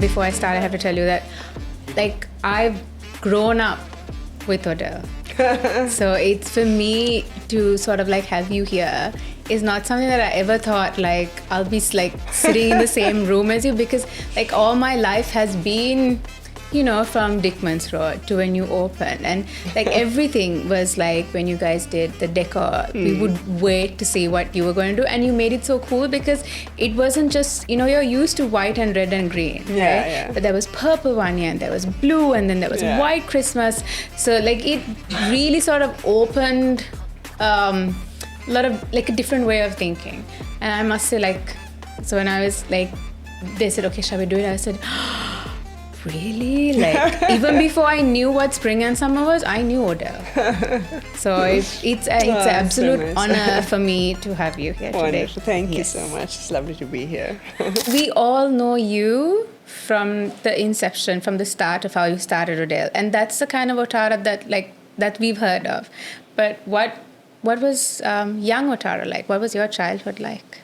before I start, I have to tell you that, like, I've grown up with ODEL. So it's, for me to sort of like have you here is not something that I ever thought like I'll be like sitting in the same room as you, because like all my life has been, you know, from Dickman's Road to when you opened, and like everything was like when you guys did the decor, we would wait to see what you were going to do, and you made it so cool because it wasn't just, you know, you're used to white and red and green, right? But there was purple one year and there was blue and then there was white Christmas. So like it really sort of opened a lot of like a different way of thinking. And I must say, like, so when I was like, they said, okay, shall we do it? I said, really? Like, even before I knew what spring and summer was, I knew ODEL. So it's an absolute so nice. Honor for me to have you here today. Wonderful. Thank you so much. It's lovely to be here. We all know you from the inception, from the start of how you started ODEL. And that's the kind of Otara that we've heard of. But what was young Otara like? What was your childhood like?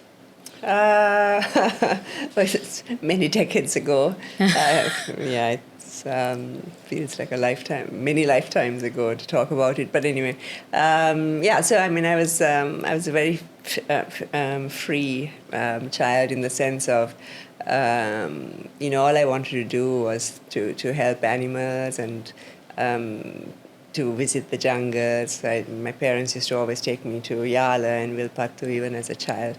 Well, it's many decades ago. It feels like a lifetime, many lifetimes ago to talk about it. But anyway, so I mean, I was a very free child in the sense of, all I wanted to do was to help animals and to visit the jungles. My parents used to always take me to Yala and Vilpattu even as a child.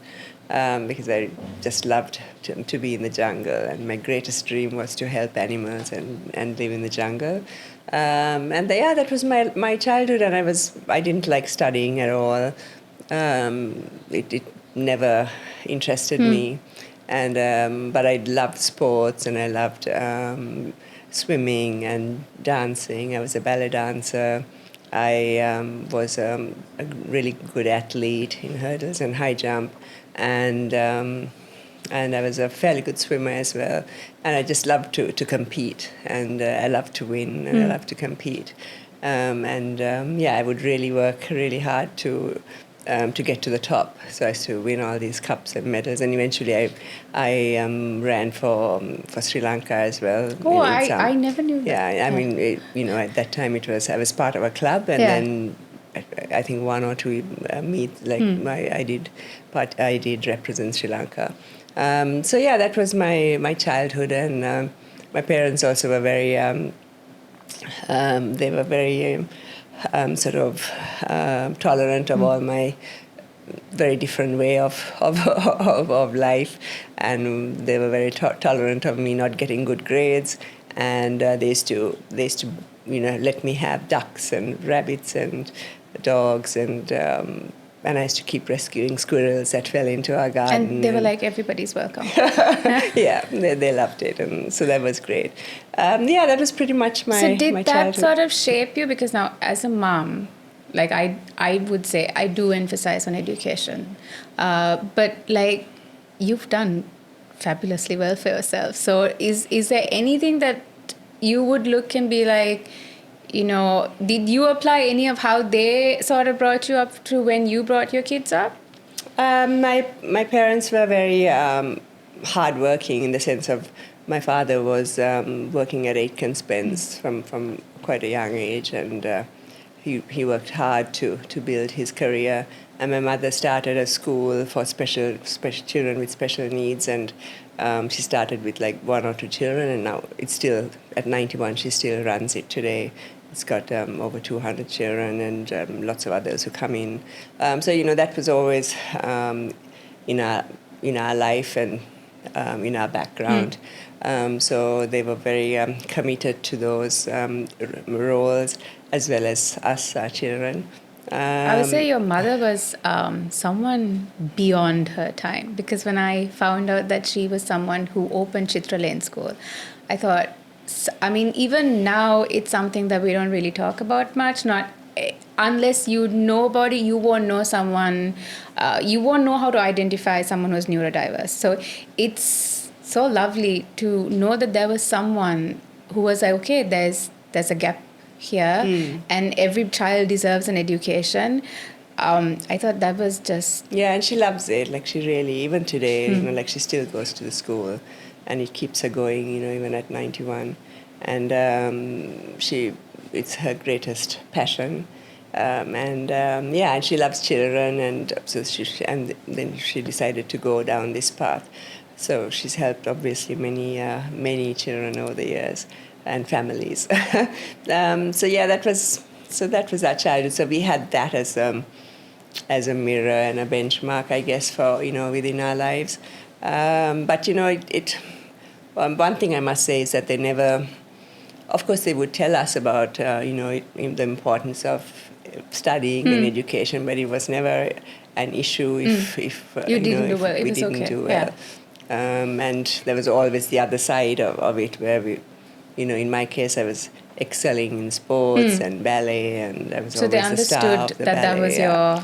Because I just loved to be in the jungle, and my greatest dream was to help animals and live in the jungle. That was my childhood, and I didn't like studying at all. It never interested me, and but I loved sports, and I loved swimming and dancing. I was a ballet dancer. I was a really good athlete in hurdles and high jump. And I was a fairly good swimmer as well. And I just loved to compete. And I loved to win, and I loved to compete. I would really work really hard to get to the top, so as to win all these cups and medals. And eventually I ran for Sri Lanka as well. Oh, I never knew that. Yeah, I mean, at that time I was part of a club, and then I think one or two meets, like I did represent Sri Lanka. That was my childhood, and my parents also were very, they were very tolerant of all my very different way of life, and they were very tolerant of me not getting good grades, and they used to let me have ducks and rabbits and dogs, and I used to keep rescuing squirrels that fell into our garden. And they were like, everybody's welcome. Yeah, they loved it, and so that was great. That was pretty much my childhood. So did that sort of shape you? Because now, as a mom, like I would say I do emphasize on education, but like you've done fabulously well for yourself. So is there anything that you would look and be like, did you apply any of how they sort of brought you up to when you brought your kids up? My parents were very hardworking, in the sense of my father was working at Aitken Spence from quite a young age, and he worked hard to build his career. And my mother started a school for special children with special needs, and she started with like one or two children, and now it's still, at 91, she still runs it today. It's got over 200 children and lots of others who come in. That was always in our life and in our background. So they were very committed to those roles, as well as us, our children. I would say your mother was someone beyond her time, because when I found out that she was someone who opened Chitra Lane School, I thought, even now it's something that we don't really talk about much. Not unless you know about it, you won't know someone. You won't know how to identify someone who's neurodiverse. So it's so lovely to know that there was someone who was like, okay, there's a gap here, and every child deserves an education. I thought that was just... Yeah, and she loves it. Like, she really, even today, like, she still goes to the school. and it keeps her going, even at 91. And it's her greatest passion. And she loves children, and so then she decided to go down this path. So she's helped obviously many children over the years and families. That was our childhood. So we had that as a mirror and a benchmark, I guess, for within our lives. One thing I must say is that they never. Of course, they would tell us about the importance of studying and education, but it was never an issue if you didn't do well. We didn't do well. And there was always the other side of it, where we, in my case, I was excelling in sports and ballet, and I was so always they the star of understood the that ballet. Was your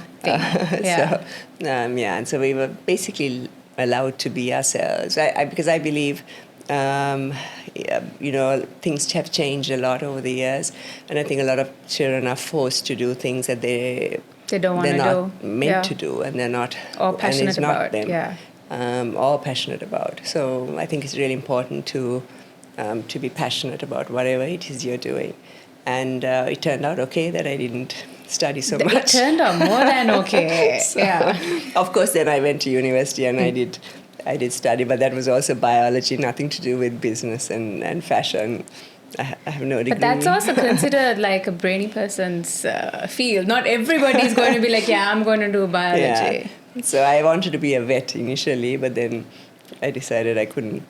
thing. And so we were basically allowed to be ourselves. Because I believe. Things have changed a lot over the years, and I think a lot of children are forced to do things that they don't want to do. They're not meant to do, and they're not or passionate about. Or passionate about. So I think it's really important to be passionate about whatever it is you're doing. And it turned out okay that I didn't study so much. It turned out more than okay. Of course, then I went to university and I did study, but that was also biology, nothing to do with business and fashion. I have no degree. But that's also considered like a brainy person's field. Not everybody is going to be like, I'm going to do biology. Yeah. So I wanted to be a vet initially, but then I decided I couldn't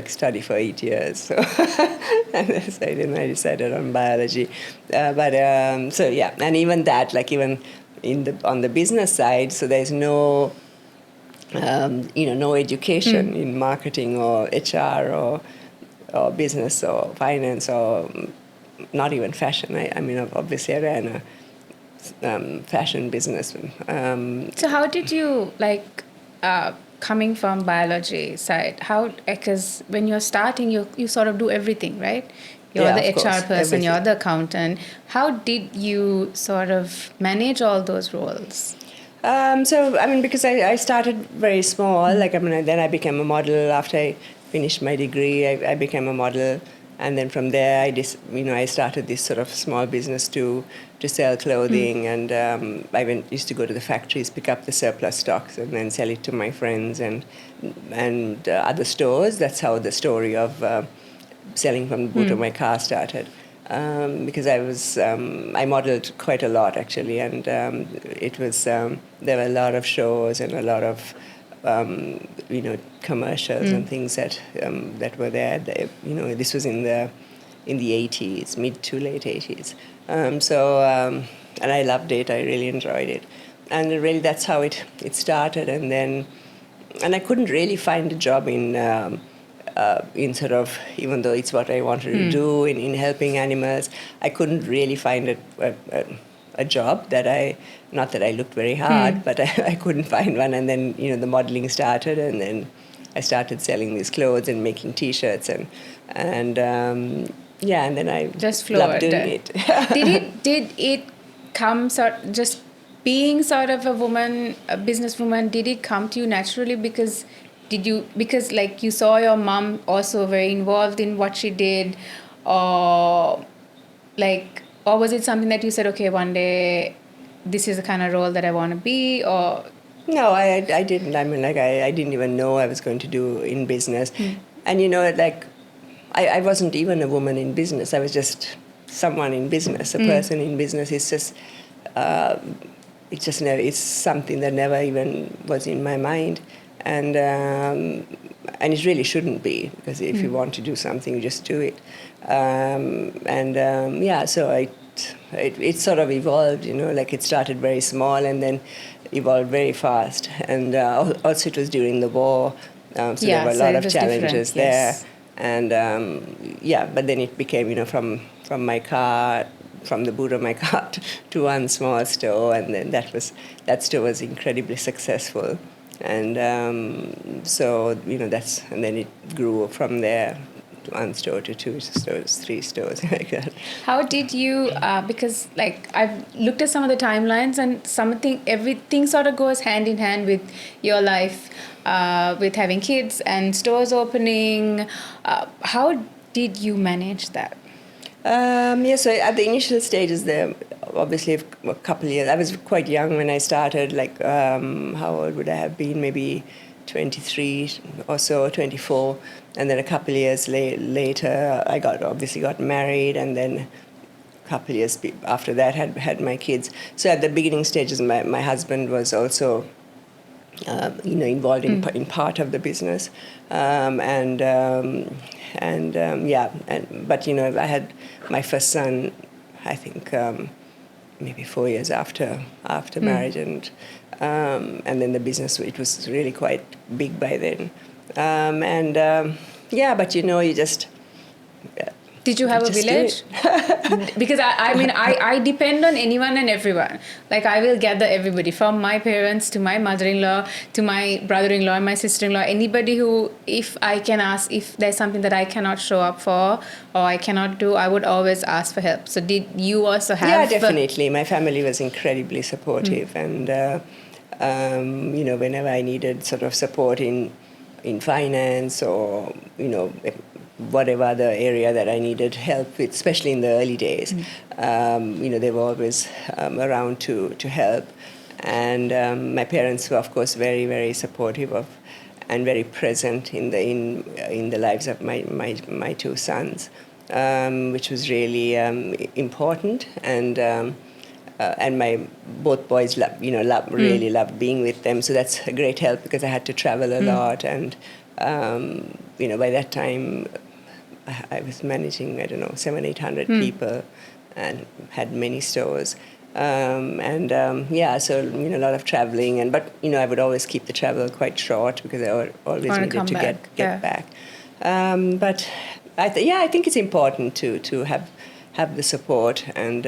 study for 8 years. So I decided on biology. And even that, even on the business side, so there's no education in marketing or HR or business or finance or not even fashion. Obviously I ran a fashion business. So how did you, coming from biology side, because when you're starting, you sort of do everything, right? You're the HR person, everything. You're the accountant. How did you sort of manage all those roles? Because I started very small, then I became a model. After I finished my degree, I became a model, and then from there, I started this sort of small business to sell clothing, and I used to go to the factories, pick up the surplus stocks, and then sell it to my friends and other stores. That's how the story of selling from the boot of my car started. Because I modeled quite a lot actually, and it was there were a lot of shows and a lot of commercials and things that were there. This was in the 80s, mid to late 80s. And I loved it. I really enjoyed it, and really that's how it started. And I couldn't really find a job in sort of, even though it's what I wanted to do in helping animals, I couldn't really find a job not that I looked very hard, but I couldn't find one. And then, the modeling started, and then I started selling these clothes and making T-shirts, and then I just loved doing it. Did it come just being sort of a businesswoman, did it come to you naturally because you saw your mom also very involved in what she did, or was it something that you said, okay, one day this is the kind of role that I want to be, or? No, I didn't. I didn't even know I was going to do in business. And I wasn't even a woman in business. I was just someone in business, a person in business. It's just, it's something that never even was in my mind. And it really shouldn't be, because if you want to do something, you just do it. So it sort of evolved, it started very small and then evolved very fast. And also it was during the war, so there were a lot of challenges there. Yes. And but then it became, from my car, from the boot of my car to one small store, and then that store was incredibly successful. And and then it grew from there. one store to 2 stores, 3 stores, like that. How did you, because like I've looked at some of the timelines and everything sort of goes hand in hand with your life, with having kids and stores opening. How did you manage that? So at the initial stages there, obviously a couple of years, I was quite young when I started, like how old would I have been, maybe 23 or so, 24, and then a couple of years later I got married, and then a couple of years after that had my kids. So at the beginning stages my husband was also involved in part of the business, but I had my first son, I think maybe 4 years after marriage, and then the business, it was really quite big by then, but you just. Did you have a village? Because I depend on anyone and everyone. Like I will gather everybody, from my parents to my mother-in-law to my brother-in-law and my sister-in-law. Anybody who, if I can ask, if there's something that I cannot show up for or I cannot do, I would always ask for help. So did you also have? Yeah, definitely. My family was incredibly supportive, and whenever I needed sort of support in finance or whatever other area that I needed help with, especially in the early days, they were always around to help. And my parents were, of course, very, very supportive of and very present in the lives of my 2 sons, which was really important. And my both boys really loved being with them. So that's a great help, because I had to travel a lot, and by that time I was managing 700-800 people and had many stores, so a lot of traveling, but I would always keep the travel quite short, because I always needed to get back. But I think it's important to have the support, and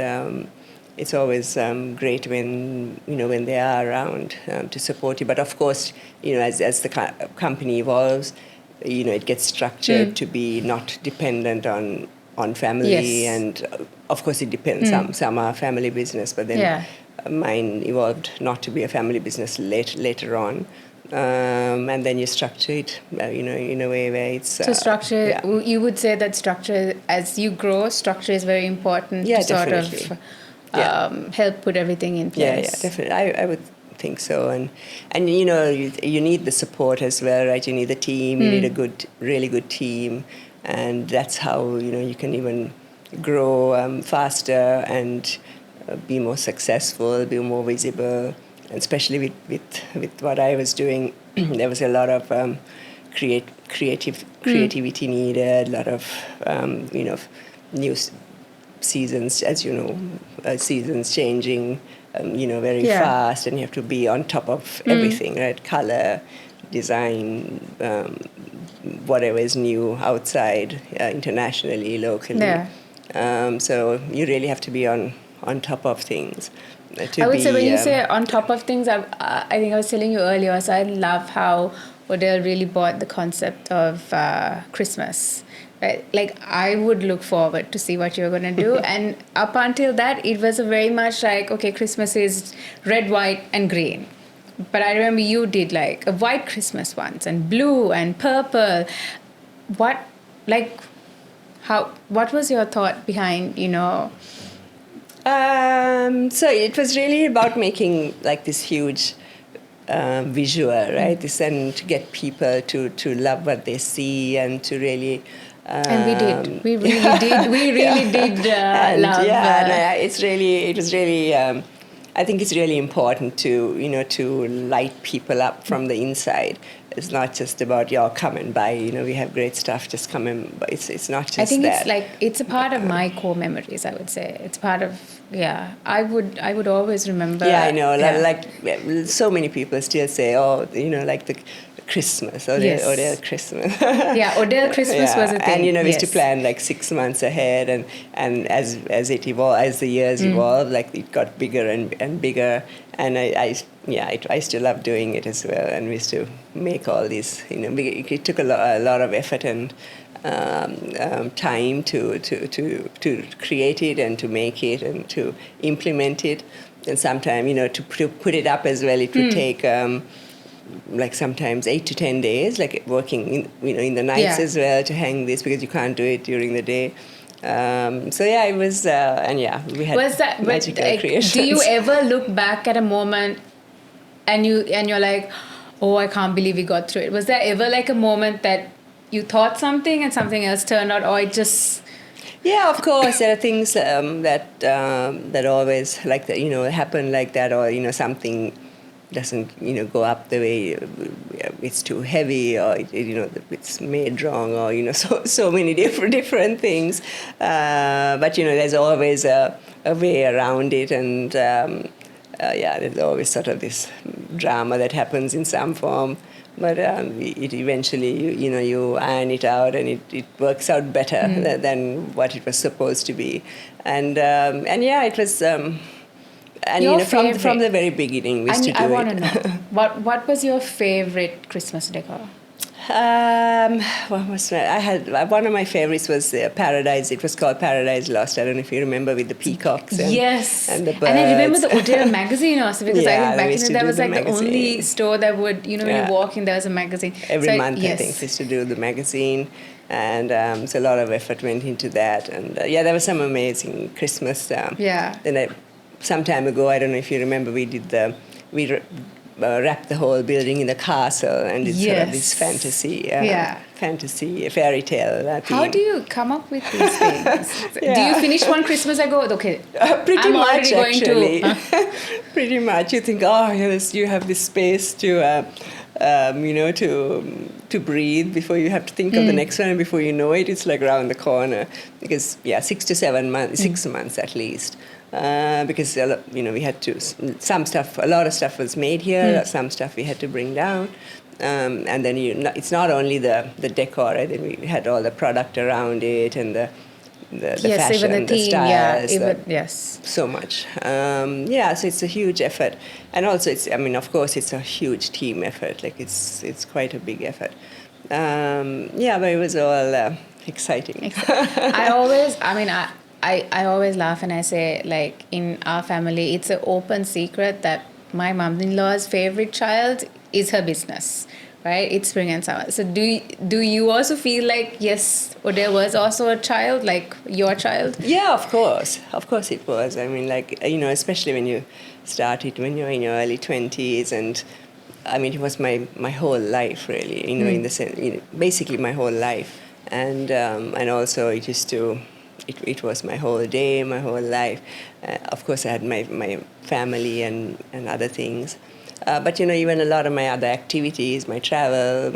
it's always great when they are around to support you. But of course, as the company evolves, it gets structured to be not dependent on family. Yes. And of course it depends. Some are family business, but then mine evolved not to be a family business later on. And then you structure it, in a way where it's... So structure, you would say that structure, as you grow, structure is very important to definitely. Sort of help put everything in place. Yeah, definitely. I would think so, and you need the support as well, right? You need the team. You need a really good team, and that's how you can even grow faster and be more successful, be more visible. And especially with what I was doing, there was a lot of creativity needed, a lot of new seasons, as seasons changing. Very fast, and you have to be on top of everything, right? Color, design, whatever is new outside, internationally, locally. Yeah. So you really have to be on top of things. I would say when you say on top of things, I think I was telling you earlier, so I love how ODEL really bought the concept of Christmas. Right? Like, I would look forward to see what you're going to do. And up until that, it was very much like, okay, Christmas is red, white, and green. But I remember you did like a white Christmas once, and blue and purple. What was your thought behind, So it was really about making like this huge visual, right? And to get people to love what they see, and to really... and we did. We really did. We really did love. Yeah, it was really. I think it's really important to light people up from the inside. It's not just about come and buy. We have great stuff. Just come and buy. It's not just that. I think it's a part of my core memories. I would say it's part of. Yeah, I would always remember. Yeah, I know. Yeah. Like so many people still say, like the Christmas or ODEL Christmas. Yeah, ODEL Christmas was a thing. And we used to plan like 6 months ahead, and as it evolved, as the years evolved, like it got bigger and bigger. And I still love doing it as well. And we used to make all these. It took a lot of effort and time to create it and to make it and to implement it. And sometimes, to put it up as well, it would take like sometimes 8 to 10 days, like working in the nights as well to hang this, because you can't do it during the day. So yeah, it was, and yeah, we had magical creations. Do you ever look back at a moment and you're like, oh, I can't believe we got through it? Was there ever like a moment that you thought something and something else turned out, or it just... Yeah, of course, there are things that always like that, happen like that, or something doesn't go up the way it's too heavy, or it's made wrong, or so many different things. But there's always a way around it, and there's always sort of this drama that happens in some form. But it eventually, you iron it out, and it works out better than what it was supposed to be. And yeah, it was. And from the very beginning, we used to do it. I want to know what was your favorite Christmas decor? What was that? I had one of my favorites was Paradise. It was called Paradise Lost. I don't know if you remember, with the peacocks and, and the birds. And I remember the ODEL magazine also, because I think back in the day that was like the only store that would, when you walk in, there was a magazine. Every month, I think, we used to do the magazine. And so a lot of effort went into that. And there was some amazing Christmas. Then some time ago, I don't know if you remember, we wrapped the whole building in the castle, and it's sort of this fantasy fairy tale. How do you come up with these things? Do you finish one Christmas and go, okay, pretty I'm much already actually. going to... Pretty much. You think, yes, you have this space to breathe before you have to think of the next one, and before you know it, it's like around the corner. Because 6 to 7 months, 6 months at least. Because we had to, a lot of stuff was made here, some stuff we had to bring down, and then it's not only the decor, right? Then we had all the product around it, and the fashion, even the theme, style, so much. So it's a huge effort, and also of course it's a huge team effort. Like it's quite a big effort. But it was all exciting. I always laugh and I say, like, in our family, it's an open secret that my mother-in-law's favorite child is her business, right? It's spring and summer. So do you also feel like, yes, ODEL was also a child, like your child? Yeah, of course. Of course it was. Especially when you started when you're in your early 20s, and it was my whole life, really, in the sense, basically my whole life. And also it used to... It was my whole day, my whole life. Of course, I had my family and other things. But, even a lot of my other activities, my travel,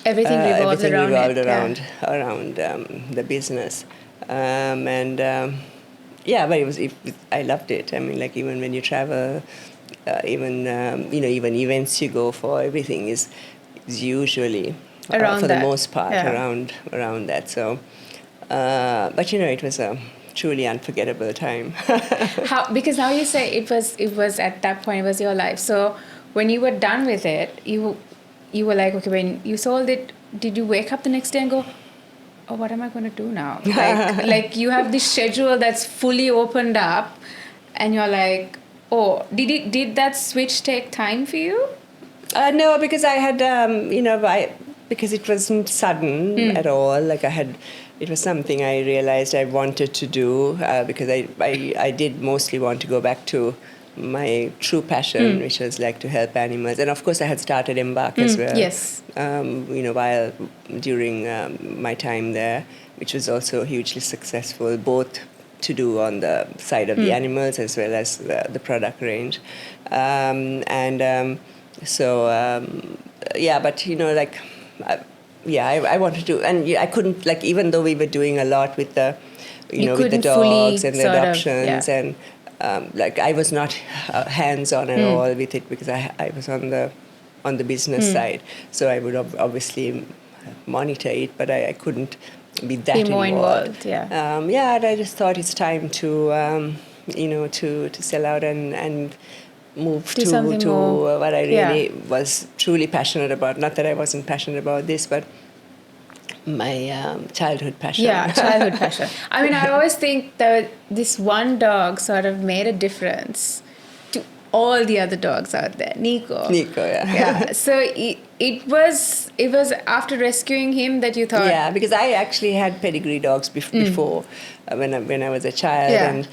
everything revolved around the business. But I loved it. Even when you travel, even events you go for, everything is usually, for the most part, around that. So... but it was a truly unforgettable time. Because now you say it was at that point, it was your life. So when you were done with it, you were like, okay, when you sold it, did you wake up the next day and go, oh, what am I going to do now? Like you have this schedule that's fully opened up, and you're like, oh, did that switch take time for you? No, because I had because it wasn't sudden at all. It was something I realized I wanted to do, because I did mostly want to go back to my true passion, which was like to help animals. And of course I had started Embark as well. Yes. While during my time there, which was also hugely successful, both to do on the side of the animals as well as the product range. I wanted to, and I couldn't, even though we were doing a lot with the, with the dogs and the adoptions, and I was not hands-on at all with it, because I was on the business side, so I would obviously monitor it, but I couldn't be that involved. And I just thought it's time to, to sell out and move to what I really was truly passionate about. Not that I wasn't passionate about this, but my childhood passion. Yeah, childhood passion. I mean, I always think that this one dog sort of made a difference to all the other dogs out there. Nico. Yeah. So it was after rescuing him that you thought. Yeah, because I actually had pedigree dogs before when I was a child, and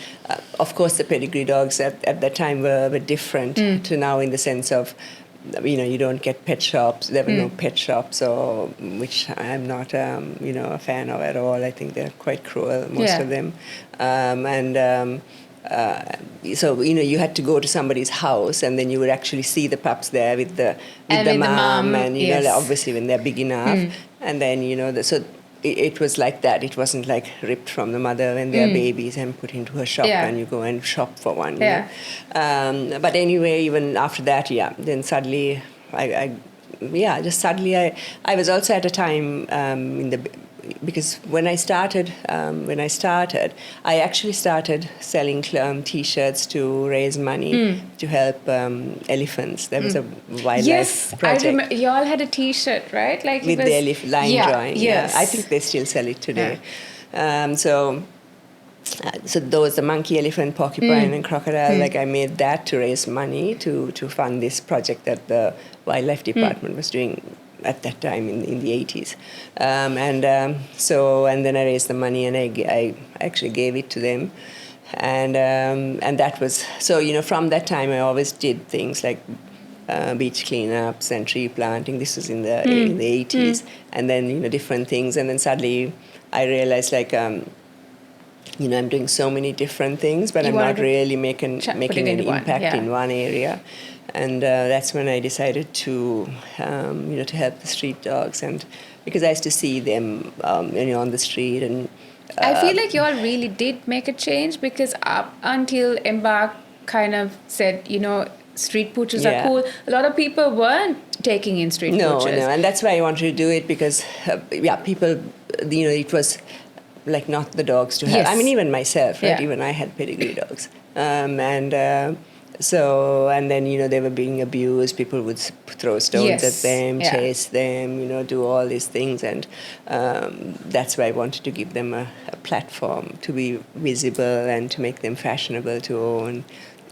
of course the pedigree dogs at that time were different to now, in the sense of, you don't get pet shops. There were no pet shops, which I'm not, a fan of at all. I think they're quite cruel, most of them. So you had to go to somebody's house, and then you would actually see the pups there with the mom, and obviously when they're big enough, and then so it was like that. It wasn't like ripped from the mother when they're babies and put into a shop and you go and shop for one. But anyway, even after that, then suddenly I was also at a time because when I started, I actually started selling T-shirts to raise money to help elephants. There was a wildlife project. I remember. You all had a T-shirt, right? Like with the elephant line drawing. Yes. Yeah, I think they still sell it today. So those, the monkey, elephant, porcupine, and crocodile, like I made that to raise money to fund this project that the wildlife department was doing at that time in the 80s. And then I raised the money, and I actually gave it to them. And that was, so, from that time I always did things like beach cleanups and tree planting. This was in the 80s. And then, different things. And then suddenly I realized, like, I'm doing so many different things, but I'm not really making an impact in one area. And that's when I decided to help the street dogs, and because I used to see them, on the street, and I feel like you all really did make a change, because up until Embark kind of said, street pooches are cool, a lot of people weren't taking in street pooches. No, and that's why I wanted to do it, because people, it was like not the dogs to have. Yes. I mean, even myself, right? Yeah. Even I had pedigree dogs, So, and then, they were being abused. People would throw stones at them, chase them, do all these things. And that's why I wanted to give them a platform to be visible and to make them fashionable to own.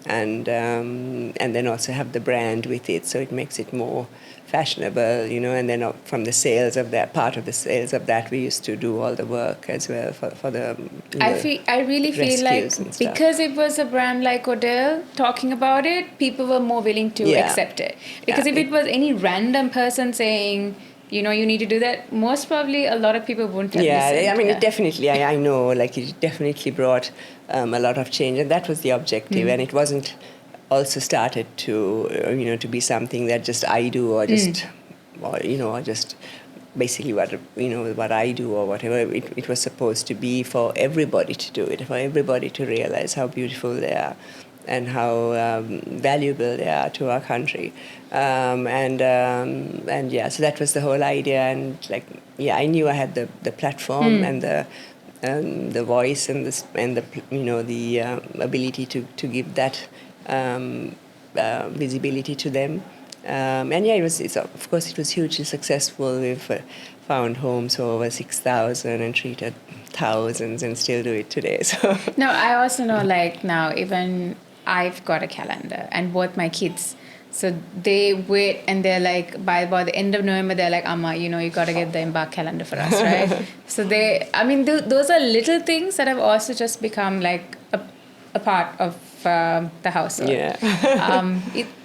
And then also have the brand with it, so it makes it more fashionable, and then from the sales of that, part of the sales of that, we used to do all the work as well for the I really feel like, because it was a brand like ODEL talking about it, people were more willing to accept it. Because if it was any random person saying, you need to do that, most probably a lot of people wouldn't have listened. I mean, it definitely, I know, like, it definitely brought a lot of change, and that was the objective, and it wasn't also started to, to be something that just I do, or just, or just basically what I do or whatever. It was supposed to be for everybody to do it, for everybody to realize how beautiful they are and how valuable they are to our country. So that was the whole idea. And I knew I had the platform and the voice and the ability to give that visibility to them. Of course it was hugely successful. We've found homes for over 6,000 and treated thousands, and still do it today. So no, I also know, like, now even I've got a calendar, and both my kids, so they wait, and they're like, by the end of November, they're like, Amma, you got to get the Embark calendar for us, right? So those are little things that have also just become like a part of the household. Yeah.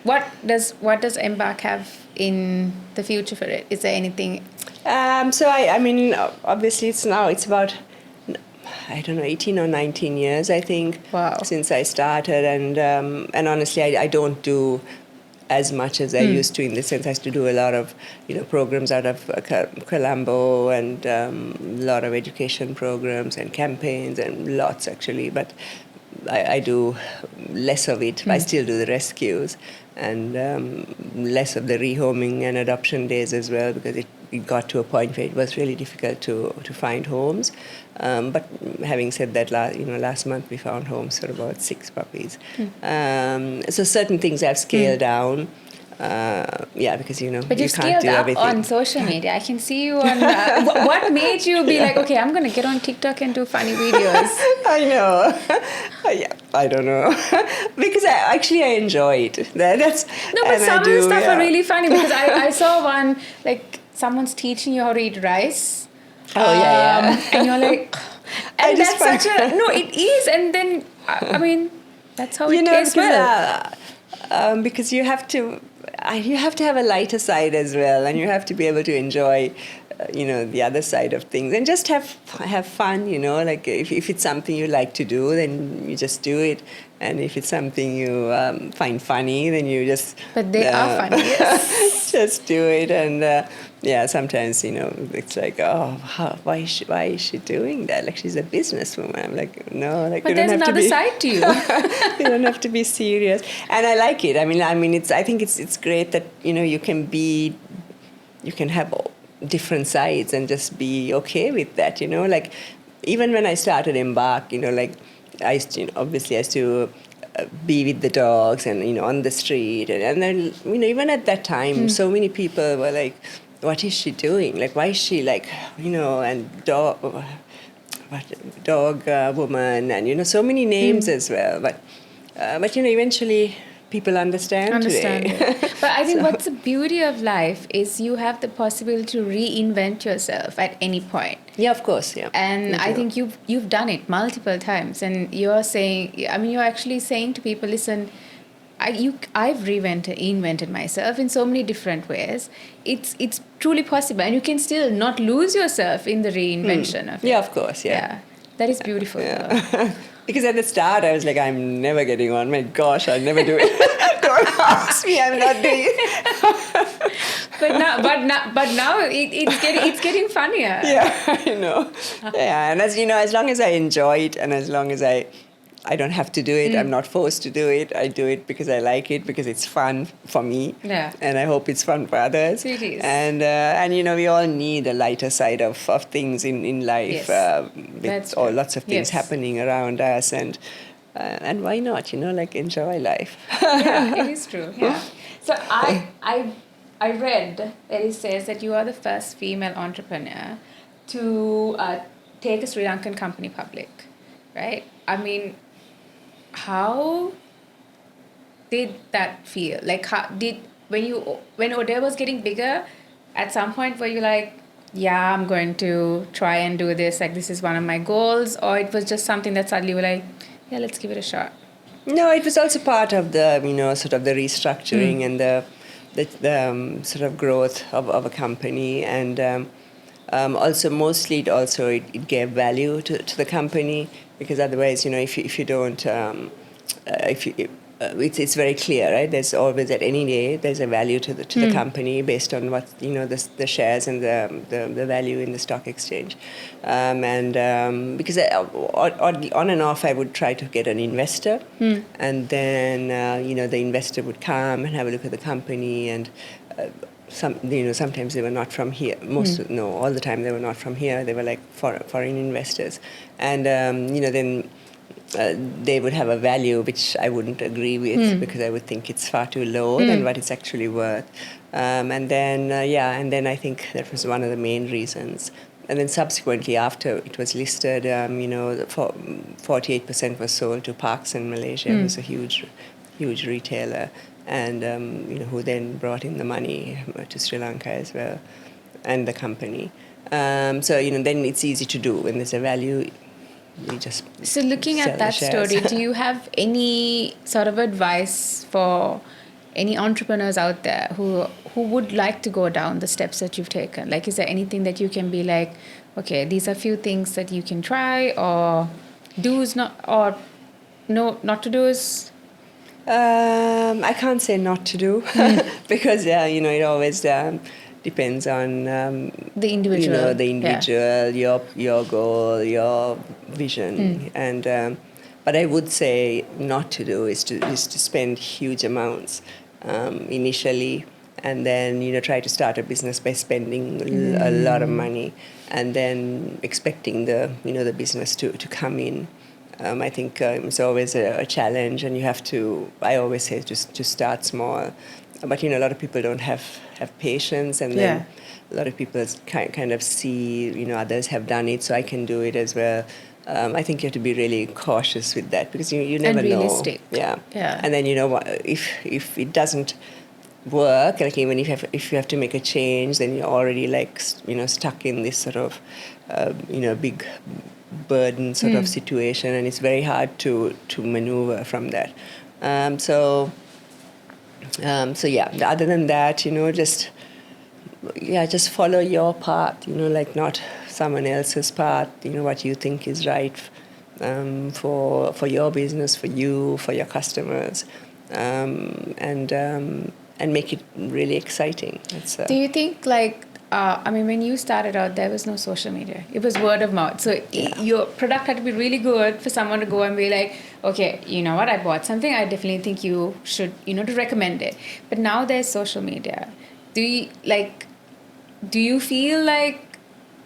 What does Embark have in the future for it? Is there anything? So I mean, obviously it's about, I don't know, 18 or 19 years, I think, since I started, and honestly, I don't do as much as I used to, in the sense I used to do a lot of programs out of Colombo, and a lot of education programs and campaigns, and lots actually, but I do less of it. I still do the rescues, and less of the rehoming and adoption days as well, because it got to a point where it was really difficult to find homes. But having said that, last month we found homes for about 6 puppies. So certain things I've scaled down. Because But you you've can't scaled do up everything. on social media. I can see you on. What made you be like, okay, I'm going to get on TikTok and do funny videos? I know. I don't know. Because I enjoy it. That's No, but and I some of the do, stuff yeah. are really funny because I saw one, like, someone's teaching you how to eat rice. Oh, yeah. And you're like, I and just that's find- such a, no, it is. And then, I mean, that's how it tastes because you have to have a lighter side as well, and you have to be able to enjoy the other side of things, and just have fun, like if it's something you like to do, then you just do it, and if it's something you find funny, then you just But they are funny, yes. just do it. And sometimes it's like, why is she doing that? Like, she's a businesswoman. I'm like, no, like, But you don't there's have to another be side to you. you don't have to be serious. And I like it. I mean, I think it's great that you can have different sides and just be okay with that. Like, even when I started Embark, like, I used to, obviously I used to be with the dogs and on the street, and then even at that time, so many people were like, what is she doing? Like, why is she like, and dog woman, and so many names as well. But eventually people understand today. it. But I think what's the beauty of life is you have the possibility to reinvent yourself at any point. Yeah, of course, yeah. And I think you've done it multiple times, and you're actually saying to people, listen, I've reinvented myself in so many different ways. It's truly possible, and you can still not lose yourself in the reinvention of it. Yeah, of course, yeah. That is beautiful. Yeah. Because at the start I was like, I'm never getting on. My gosh, I'll never do it. Don't ask me, I'm not doing it. but now it's getting funnier. Yeah, I know. Yeah, and as long as I enjoy it, and as long as I don't have to do it, I'm not forced to do it. I do it because I like it, because it's fun for me. Yeah. And I hope it's fun for others. It is. And we all need a lighter side of things in life. Yes. With That's all true. lots of things Yes. happening around us, and why not? Like, enjoy life. Yeah, it is true. Yeah. So I read that it says that you are the first female entrepreneur to take a Sri Lankan company public, right? I mean, how did that feel? Like, when ODEL was getting bigger, at some point were you like, yeah, I'm going to try and do this, like, this is one of my goals, or it was just something that suddenly you were like, yeah, let's give it a shot? No, it was also part of the sort of the restructuring and the sort of growth of a company, and also mostly it gave value to the company, because otherwise if you don't it's very clear, right? There's always, at any day, there's a value to the company based on what the shares and the value in the stock exchange, because on and off I would try to get an investor, and then the investor would come and have a look at the company, and sometimes they were not from here. All the time they were not from here. They were like foreign investors, and then they would have a value which I wouldn't agree with, because I would think it's far too low than what it's actually worth. And then I think that was one of the main reasons. And then subsequently, after it was listed, 48% was sold to Parks in Malaysia, who's a huge retailer, and who then brought in the money to Sri Lanka as well, and the company. So then it's easy to do when there's a value. So looking at that story, do you have any sort of advice for any entrepreneurs out there who would like to go down the steps that you've taken? Like, is there anything that you can be like, okay, these are few things that you can try, or do's not, or no, not to do's? I can't say not to do, because it always depends on the individual. Your goal, your vision, and but I would say not to do is to spend huge amounts initially, and then try to start a business by spending a lot of money, and then expecting the business to come in. I think it's always a challenge, and you have to. I always say just to start small, but a lot of people don't have patience, and then a lot of people kind of see others have done it, so I can do it as well. I think you have to be really cautious with that, because you never and know. Realistic. Yeah. And then if it doesn't work, like even if you have to make a change, then you're already like stuck in this sort of big burden sort of situation, and it's very hard to maneuver from that. So yeah. Other than that, just follow your path. Like not someone else's path. What you think is right for your business, for you, for your customers, and make it really exciting. Do you think when you started out, there was no social media. It was word of mouth. So your product had to be really good for someone to go and be like, okay, you know what, I bought something. I definitely think you should, to recommend it. But now there's social media. Do you feel like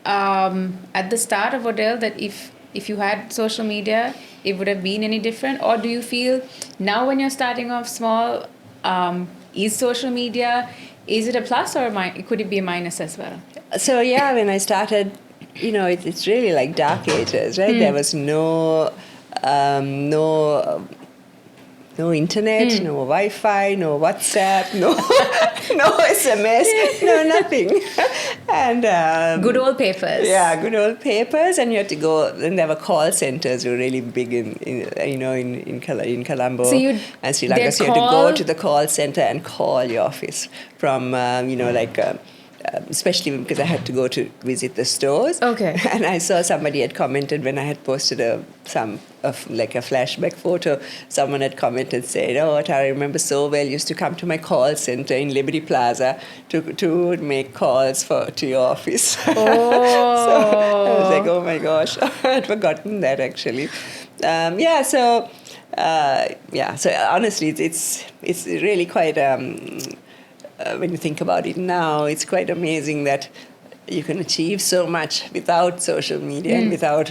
at the start of ODEL that if you had social media, it would have been any different? Or do you feel now when you're starting off small, is social media, is it a plus or could it be a minus as well? So yeah, when I started, it's really like dark ages, right? There was no internet, no Wi-Fi, no WhatsApp, no SMS, no nothing. And good old papers. Yeah, good old papers, and you had to go. And there were call centers were really big in Colombo and Sri Lanka. So you had to go to the call center and call your office from especially because I had to go to visit the stores. Okay. And I saw somebody had commented when I had posted a flashback photo. Someone had commented, said, "Oh, I remember so well. Used to come to my call center in Liberty Plaza to make calls to your office." Oh. So I was like, "Oh my gosh, I had forgotten that actually." So honestly, it's really quite. When you think about it now, it's quite amazing that you can achieve so much without social media and without,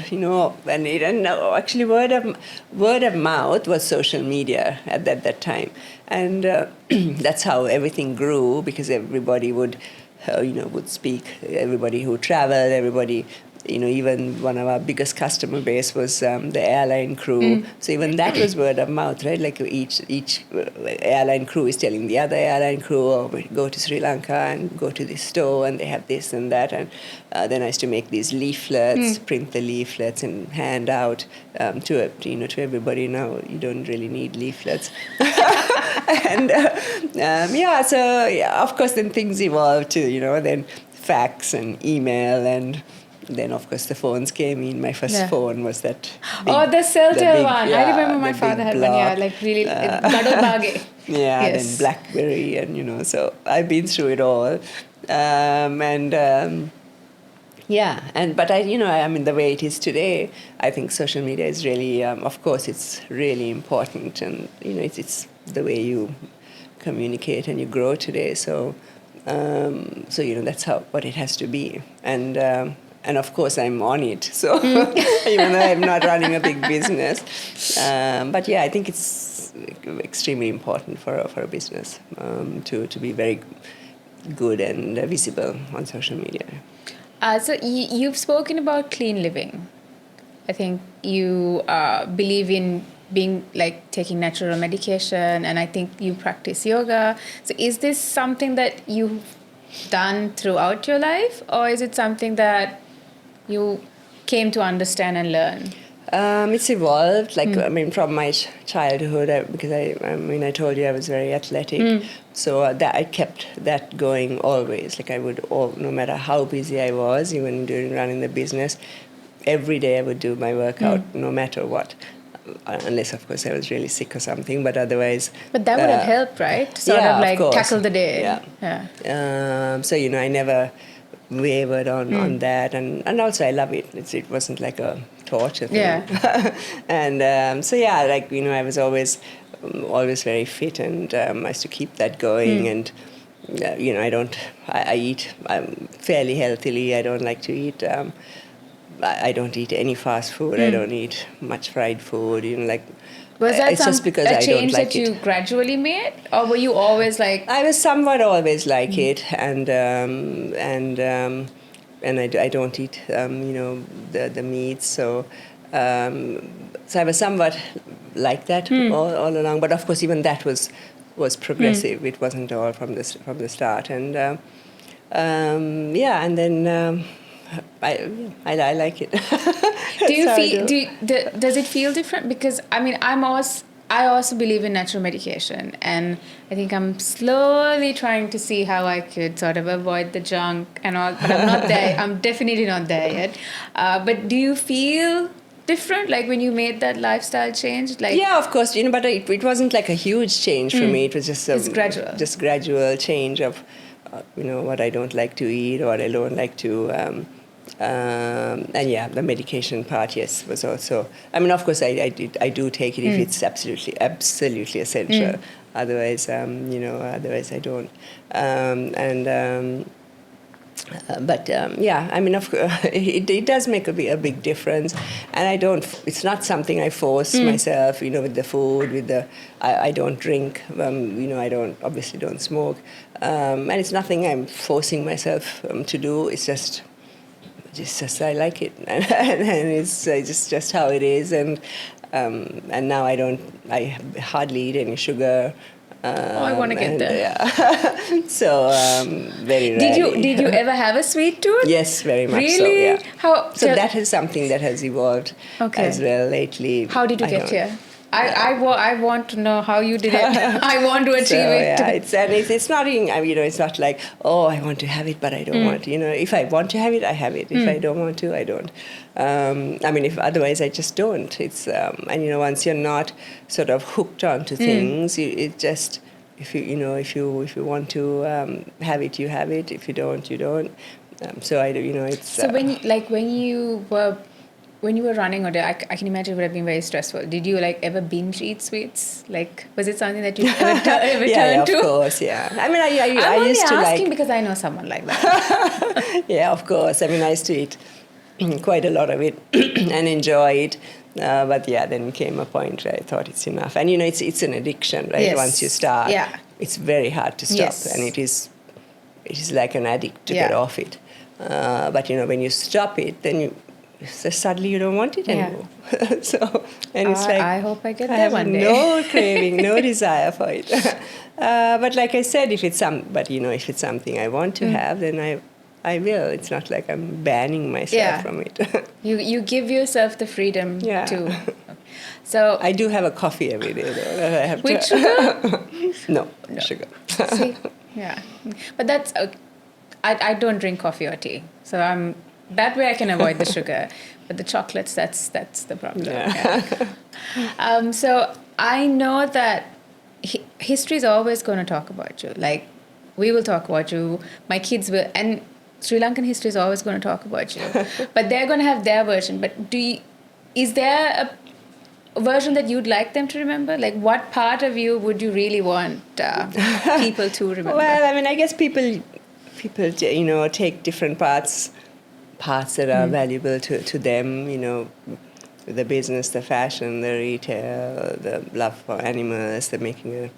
actually word of mouth was social media at that time. And that's how everything grew, because everybody would speak, everybody who traveled, everybody, even one of our biggest customer base was the airline crew. So even that was word of mouth, right? Like each airline crew is telling the other airline crew, "Oh, we go to Sri Lanka and go to this store and they have this and that." And then I used to make these leaflets, print the leaflets and hand out to everybody. Now you don't really need leaflets. And of course then things evolved to, then fax and email, and then, of course, the phones came in. My first phone was that big, the Celtel one. I remember my father had one, really gadol bage. Yeah, yes. Then BlackBerry, and, so I've been through it all. But the way it is today, I think social media is really, of course, it's really important, and, it's the way you communicate and you grow today. So, that's what it has to be. And of course, I'm on it. So even though I'm not running a big business, but yeah, I think it's extremely important for a business to be very good and visible on social media. So you've spoken about clean living. I think you believe in being taking natural medication, and I think you practice yoga. So is this something that you've done throughout your life, or is it something that you came to understand and learn? It's evolved, from my childhood, because I told you I was very athletic, so that I kept that going always. I would, no matter how busy I was, even during running the business, every day I would do my workout, no matter what. Unless, of course, I was really sick or something, but otherwise... But that would have helped, right? Of tackle the day. Yeah. So, I never wavered on that, and also I love it. It wasn't like a torture thing. Yeah. And I was always very fit, and I used to keep that going. And I eat fairly healthily. I don't like to eat. I don't eat any fast food. I don't eat much fried food. Was that it's just because a I don't change like that you it. gradually made, or were you always like? I was somewhat always like it, and I don't eat the meat, so I was somewhat like that all along. But of course, even that was progressive. It wasn't all from the start, and and then I like it. Do you That's how I feel? do. Does it feel different? Because I mean, I also believe in natural medication, and I think I'm slowly trying to see how I could sort of avoid the junk and all. But I'm not there. I'm definitely not there yet. But do you feel different, like when you made that lifestyle change? Like, yeah, of course, but it wasn't like a huge change for me. It was just It's gradual. just gradual change of what I don't like to eat or what I don't like to. And yeah, the medication part, yes, was also. I mean, of course, I do take it if it's absolutely essential. Otherwise, otherwise I don't. Yeah, I mean, of course, it does make a big difference, and I don't. It's not something I force myself. With the food, I don't drink. I obviously don't smoke, and it's nothing I'm forcing myself to do. It's just I like it, and it's just how it is, and now I hardly eat any sugar. I want to get there. Yeah. So very rarely. Did you ever have a sweet tooth? Yes, very much really? so. Yeah. How? So that is something that has evolved as well lately. How did you get here? I want to know how you did it. I want to achieve it. Yeah, it's not it's not like, oh, I want to have it, but I don't want to. If I want to have it, I have it. If I don't want to, I don't. I mean, if otherwise, I just don't. It's and once you're not sort of hooked onto things, it just if you want to have it, you have it. If you don't, you don't. So I do. It's so when you were running ODEL, I can imagine it would have been very stressful. Did you ever binge eat sweets? Was it something that you ever turned to? Yeah, of course, yeah. I mean, I'm used to only asking because I know someone like that. Yeah, of course. I mean, I used to eat quite a lot of it and enjoy it. But yeah, then came a point where I thought it's enough. And it's an addiction, right? Yes. Once you start, it's very hard to stop, Yes. And it is like an addict to get off it. But when you stop it, then suddenly you don't want it anymore. And it's like I hope I get there one day. No craving, no desire for it. But like I said, if it's something I want to have, then I will. It's not like I'm banning myself from it. You give yourself the freedom to. So I do have a coffee every day, though. That I have with sugar? No, sugar. See, yeah, but that's. I don't drink coffee or tea, so that way I can avoid the sugar, but the chocolates, that's the problem. Yeah. So I know that history is always going to talk about you. Like, we will talk about you, my kids will, and Sri Lankan history is always going to talk about you. But they're going to have their version. But is there a version that you'd like them to remember? Like, what part of you would you really want people to remember? Well, I mean, I guess people take different parts that are valuable to them, the business, the fashion, the retail, the love for animals, the making a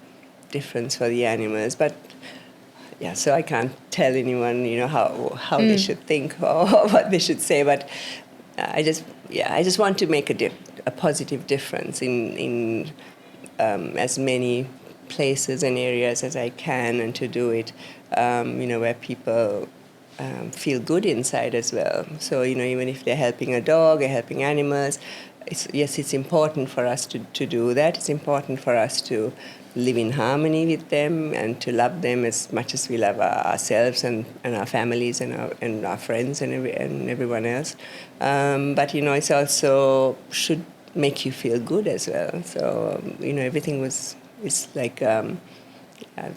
difference for the animals. But yeah, so I can't tell anyone, how they should think or what they should say. But I just want to make a positive difference in as many places and areas as I can, and to do it, where people feel good inside as well. So, even if they're helping a dog or helping animals, it's important for us to do that. It's important for us to live in harmony with them and to love them as much as we love ourselves and our families and our friends and everyone else. But, it's also should make you feel good as well. So, everything is like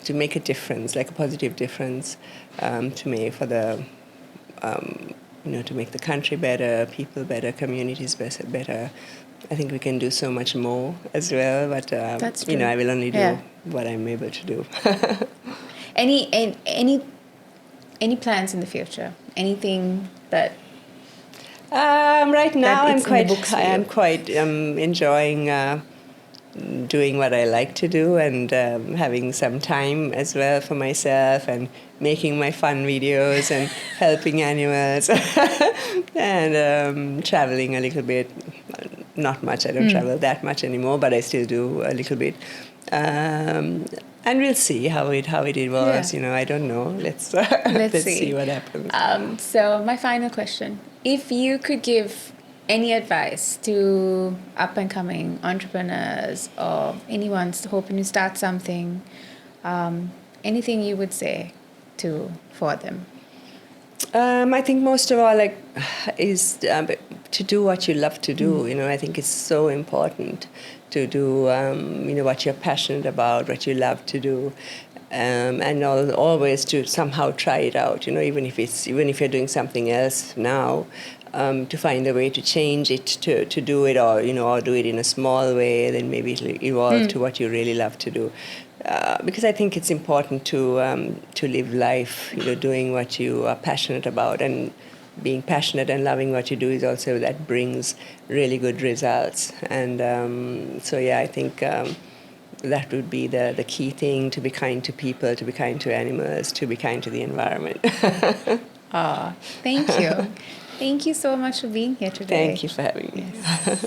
to make a difference, like a positive difference to me for the, to make the country better, people better, communities better. I think we can do so much more as well, but That's true. I will only do what I'm able to do. Any plans in the future? Anything that? Right now, I'm quite enjoying doing what I like to do and having some time as well for myself and making my fun videos and helping animals and traveling a little bit. Not much. I don't travel that much anymore, but I still do a little bit. And we'll see how it evolves. Yeah. You know, I don't know. Let's see what happens. So my final question: if you could give any advice to up and coming entrepreneurs or anyone hoping to start something, anything you would say for them? I think most of all, is to do what you love to do. You know, I think it's so important to do, what you're passionate about, what you love to do, and always to somehow try it out. You know, even if you're doing something else now, to find a way to change it, to do it, or do it in a small way, then maybe it'll evolve to what you really love to do. Because I think it's important to live life, doing what you are passionate about, and being passionate and loving what you do is also that brings really good results. And I think that would be the key thing: to be kind to people, to be kind to animals, to be kind to the environment. Thank you. Thank you so much for being here today. Thank you for having me. Yes.